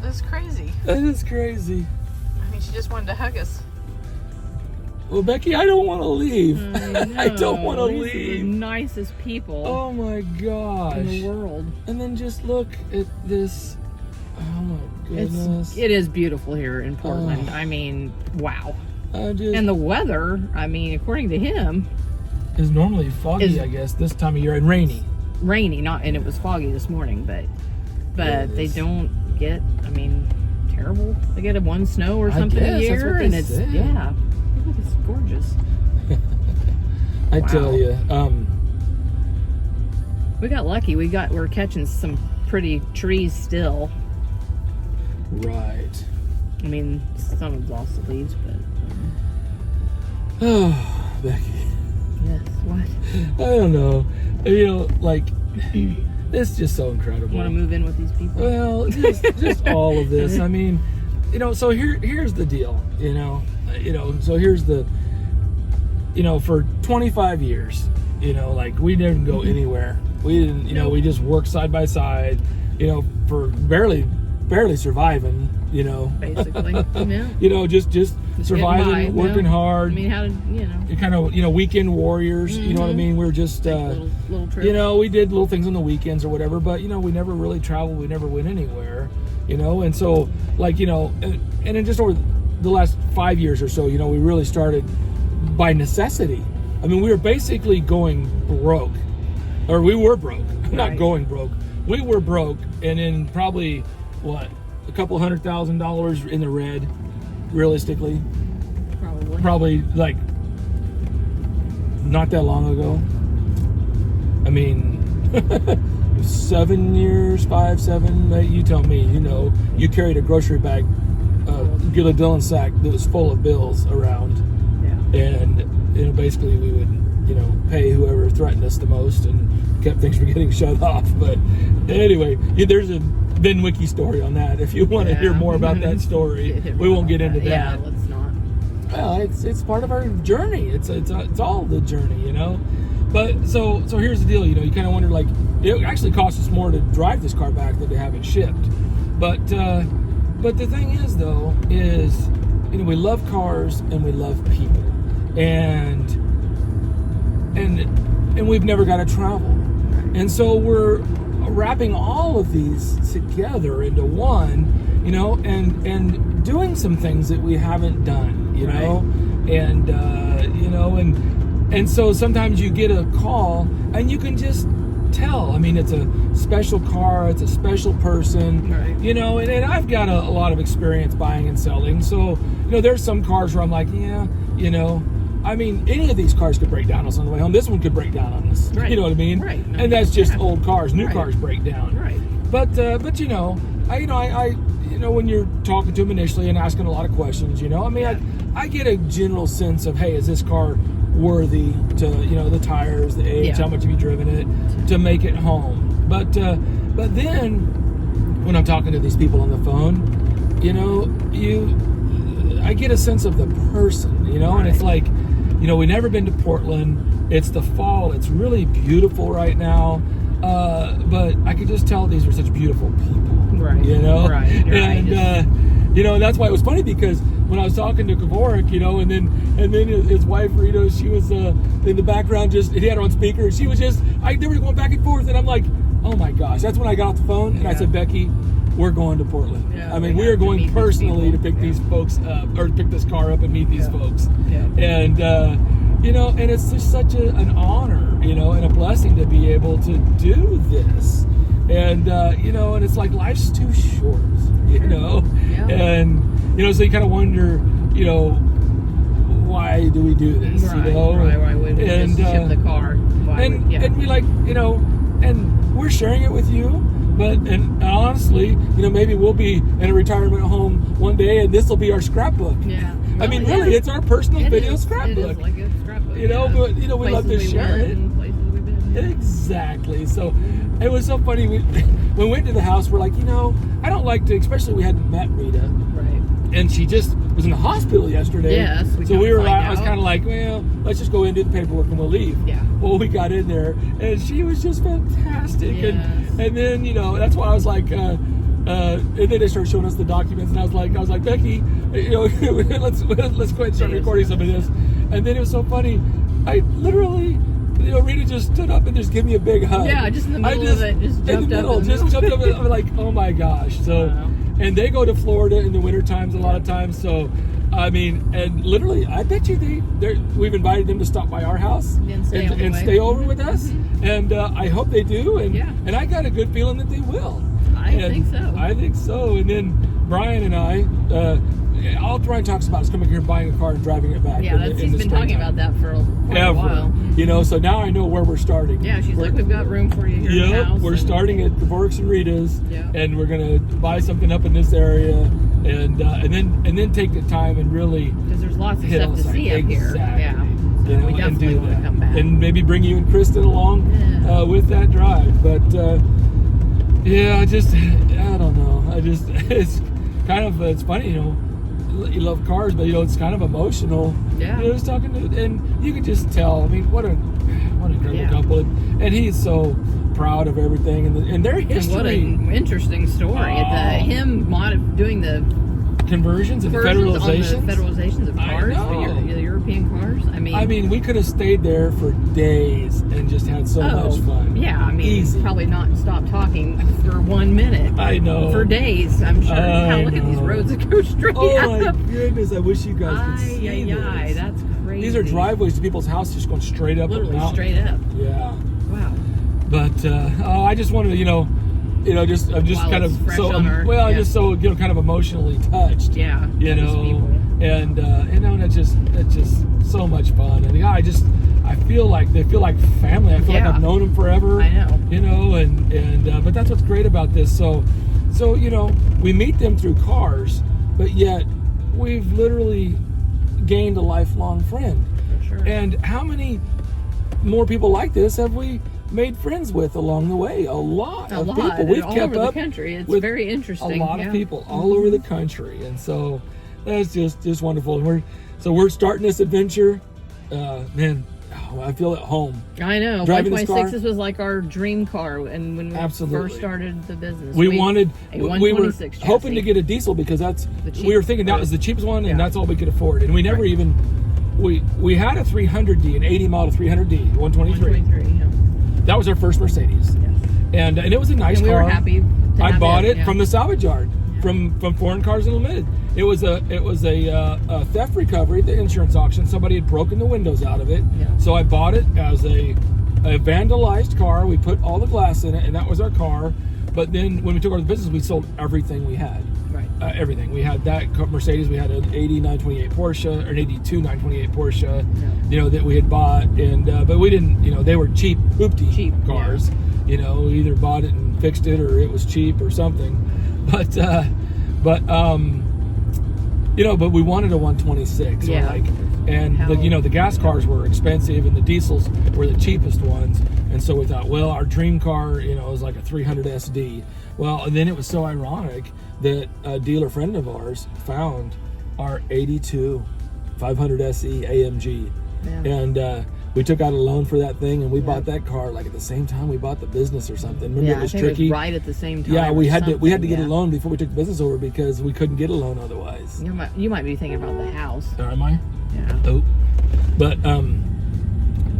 that's crazy. That is crazy. I mean, she just wanted to hug us. Well, Becky, I don't want to leave. I don't want to These are the leave. nicest people Oh my gosh. in the world. And then just look at this. Oh my goodness. It is beautiful here in Portland. I mean, wow. I just, And the weather, I mean, according to him, is normally foggy, is- I guess, this time of year, and rainy. rainy. Not, and it was foggy this morning, but Yeah, it they is. don't get. I mean, terrible. They get a one snow or I something guess, a that's year, what they and it's said. yeah. It's gorgeous. I Wow. tell you. We got lucky. We're catching some pretty trees still. Right. I mean, some have lost the leaves, but Oh, Becky. yes. What? I don't know. You know, like, this is just so incredible. Want to move in with these people? Well, just all of this. I mean, you know, so here's the deal. So here's the, for 25 years, like we didn't go anywhere. We didn't, we just worked side by side, for barely surviving, Basically, yeah. just surviving, getting by, working yeah. hard. I mean, how did You kind of, weekend warriors. You know what I mean? We're just, little trips. we did little things on the weekends or whatever, but we never really traveled. We never went anywhere, and so like, and then just over the last 5 years or so, we really started by necessity. I mean, we were basically going broke, or we were broke, not Right. going broke. We were broke, and then probably what, a couple $100,000 in the red, realistically. Probably like not that long ago. I mean, 7 years, 5, 7. You tell me. You carried a grocery bag, get a Dillon sack that was full of bills around, Yeah. and basically we would pay whoever threatened us the most and kept things from getting shut off. But anyway, there's a Ben Wiki story on that. If you want to hear more about that story, we won't get into that. Yeah, let's not. Well, it's part of our journey. It's all the journey, But so here's the deal, you kind of wonder, like, it actually costs us more to drive this car back than to have it shipped. But the thing is, though, is we love cars and we love people, and we've never got to travel, and so we're wrapping all of these together into one, and doing some things that we haven't done. And so sometimes you get a call and you can just tell. I mean, it's a special car, it's a special person, Right. And I've got a lot of experience buying and selling. So, there's some cars where I'm like, I mean, any of these cars could break down on us on the way home. This one could break down on us. Right. You know what I mean? Right. And that's just Yeah. old cars. New Right. cars break down. Right. But when you're talking to them initially and asking a lot of questions, I get a general sense of, hey, is this car worthy to, the tires, the age, Yeah. how much have you driven it to make it home? But then when I'm talking to these people on the phone, I get a sense of the person, and it's like, we've never been to Portland. It's the fall. It's really beautiful right now. But I could just tell these were such beautiful people. Right. Right. And that's why it was funny, because when I was talking to Kavorik, and then his wife Rita, she was in the background, he had her on speaker, and she was they were going back and forth, and I'm like, oh my gosh. That's when I got off the phone and I said, Becky, we're going to Portland. Yeah, I mean, we are going personally to pick these folks up, or to pick this car up and meet these folks. Yeah. And and it's just such an honor, and a blessing to be able to do this. And and it's like, life's too short, Yeah. and so you kind of wonder, why do we do this? Right. Why would we just ship the car? And we like, and we're sharing it with you. But and honestly, maybe we'll be in a retirement home one day, and this will be our scrapbook. Yeah. I mean, really, it's our personal video scrapbook. It is like a scrapbook. But we love to share it. And places we've been. Yeah. Exactly. So it was so funny. When we went to the house, we're like, I don't like to, especially we hadn't met Rita. Right. And she just was in the hospital yesterday. Yes. So I was kind of like, well, let's just go in and do the paperwork and we'll leave. Yeah. Well, we got in there and she was just fantastic. Yes. And then, that's why I was like, and then they started showing us the documents, and I was like, Becky, let's go ahead and start recording some of this. And then it was so funny. I literally, Rita just stood up and just gave me a big hug. Yeah, just in the middle of it, just jumped up. Just jumped up. I'm like, oh my gosh. So, wow. And they go to Florida in the winter times a lot of times. So, I mean, and literally, I bet you we've invited them to stop by our house And stay over with us. And I hope they do. And Yeah. I got a good feeling that they will. I think so. I think so. And then Brian and I, all Brian talks about is coming here, buying a car, and driving it back. Yeah, he's been talking about that for a while. So now I know where we're starting. Yeah, she's like, we've got room for you here in the house. We're starting at Kavorik's and Rita's, Yeah. and we're gonna buy something up in this area, and then take the time and really, because there's lots of stuff to see up here. Yeah, so we definitely want to come back. and maybe bring you and Kristen along with that drive. But I don't know. It's kind of it's funny, you love cars, but it's kind of emotional. Yeah. Just talking to, and you can just tell. I mean, what an incredible couple, and he's so proud of everything, and their history. And what an interesting story. Him doing the conversions and federalizations of cars, the European cars. I mean, we could have stayed there for days and just had so much fun. Yeah, I mean, easy. Probably not stop talking for 1 minute. I know. For days, I'm sure. Look at these roads that go straight up. Oh my goodness! I wish you guys could see this. That's crazy. These are driveways to people's houses, just going straight up. Literally the mountain. straight up. Yeah. Wow. But I just wanted to, I'm just While kind it's of fresh so on our- just so kind of emotionally touched. Yeah. Those people. And and it's just so much fun. And I feel like they feel like family. I feel like I've known them forever. I know. And but that's what's great about this. So we meet them through cars, but yet we've literally gained a lifelong friend. For sure. And how many more people like this have we made friends with along the way? A lot of people. We've all kept over up the country. It's with very interesting. a lot of people all over the country, and so that's just wonderful. And we're starting this adventure. Man, I feel at home. I know. Driving this car. 526 was like our dream car, and when we first started the business, we were hoping chassis. to get a diesel because we were thinking that was the cheapest one, and Yeah. that's all we could afford. And we never even we had a 300D, an 80 model 300D, 123. 123. Yeah. That was our first Mercedes. Yes. And it was a nice And we car. were happy. I bought it from the salvage yard, from Foreign Cars Unlimited. It was a theft recovery at the insurance auction. Somebody had broken the windows out of it, so I bought it as a vandalized car. We put all the glass in it, and that was our car. But then when we took over the business, we sold everything we had. Right. Everything. We had that Mercedes. We had an 80 928 Porsche, or an 82 928 Porsche. Yeah. That we had bought, and but we didn't. They were cheap cars. We either bought it and fixed it, or it was cheap or something. But we wanted a 126. Yeah. The gas cars were expensive, and the diesels were the cheapest ones. And so we thought, well, our dream car, was like a 300 SD. Well, and then it was so ironic that a dealer friend of ours found our 82 500 SE AMG. Yeah. And we took out a loan for that thing, and we bought that car like at the same time we bought the business or something. Remember, Yeah, it was I think tricky. it was right at the same time. Yeah, or we had to get a something, loan before we took the business over because we couldn't get a loan otherwise. You might be thinking about the house. Or am I? Yeah. Oh, but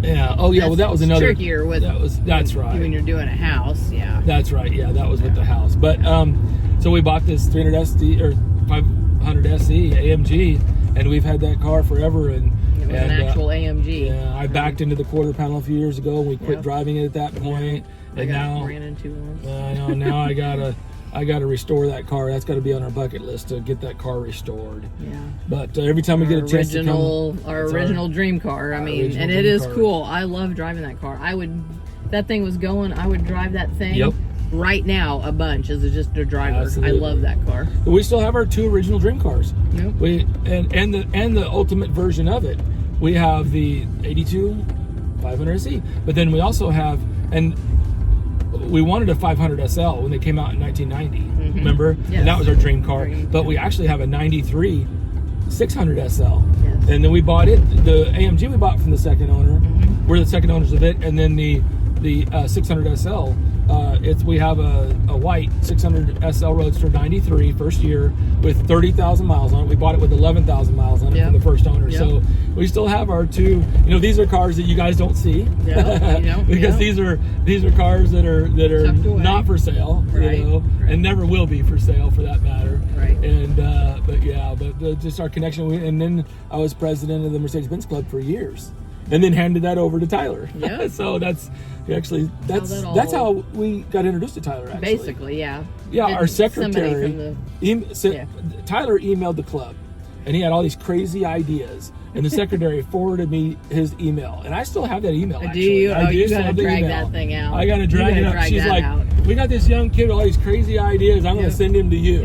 yeah. Oh yeah. Well, that was another trickier with. That's right. When you're doing a house, yeah. That's right. Yeah, that was with the house. But so we bought this 300 SD or 500 SE AMG, and we've had that car forever. And It was an actual AMG. Yeah, I backed into the quarter panel a few years ago, and we quit driving it at that point. I And now ran into one. I know. Now I gotta restore that car. That's got to be on our bucket list to get that car restored. Yeah. But every time we get a chance to come, Our original dream car. I mean, original and it dream is car. cool. I love driving that car. That thing was going. I would drive that thing. Yep. Right now, a bunch as just a driver. Absolutely. I love that car. we still have our 2 original dream cars. Yep. And the ultimate version of it. We have the 82 500 SE, but then we also have, and we wanted a 500 SL when they came out in 1990. Remember? Yes. And that was our dream car. Dream. But we actually have a 93 600 SL. Yes. And then we bought it, the AMG we bought from the second owner. We're the second owners of it. And then the 600 SL, we have a white 600 SL Roadster 93 first year with 30,000 miles on it. We bought it with 11,000 miles on it from the first owner. Yep. So we still have our 2. These are cars that you guys don't see. Because these are cars that are Tucked away. not for sale. Right. And never will be for sale for that matter. Right. And but just our connection. And then I was president of the Mercedes-Benz Club for years, and then handed that over to Tyler. Yeah. So that's that how we got introduced to Tyler. Actually, Basically, yeah. yeah. And Our somebody secretary, from the- Tyler emailed the club, and he had all these crazy ideas. And the secretary forwarded me his email, and I still have that email. Do Actually, you? I do You still gotta have the drag email. that thing out. I gotta drag You it gotta up. drag She's that like, out. "We got this young kid with all these crazy ideas. I'm gonna send him to you."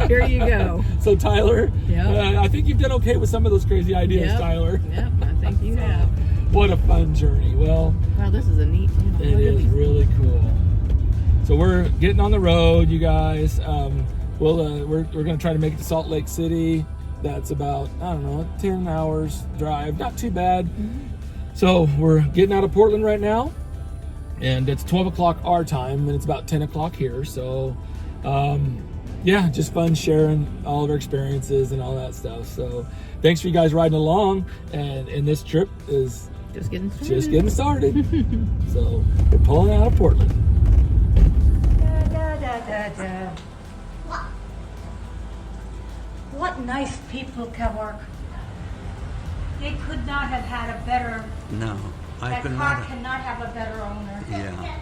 Here you go. So Tyler, Yep. I think you've done okay with some of those crazy ideas, Yep. Tyler. Yep, I think you have. What a fun journey. Well, Wow, this is a neat. it is really cool. So we're getting on the road, you guys. We're gonna try to make it to Salt Lake City. That's about 10 hours drive. Not too bad. So we're getting out of Portland right now, and it's 12 o'clock our time, and it's about 10 o'clock here. So just fun sharing all of our experiences and all that stuff. So thanks for you guys riding along, and this trip is Just getting started. So we're pulling out of Portland. What nice people, Kevork. They could not have had a better. No, I That could car not. cannot have a better owner. Yeah.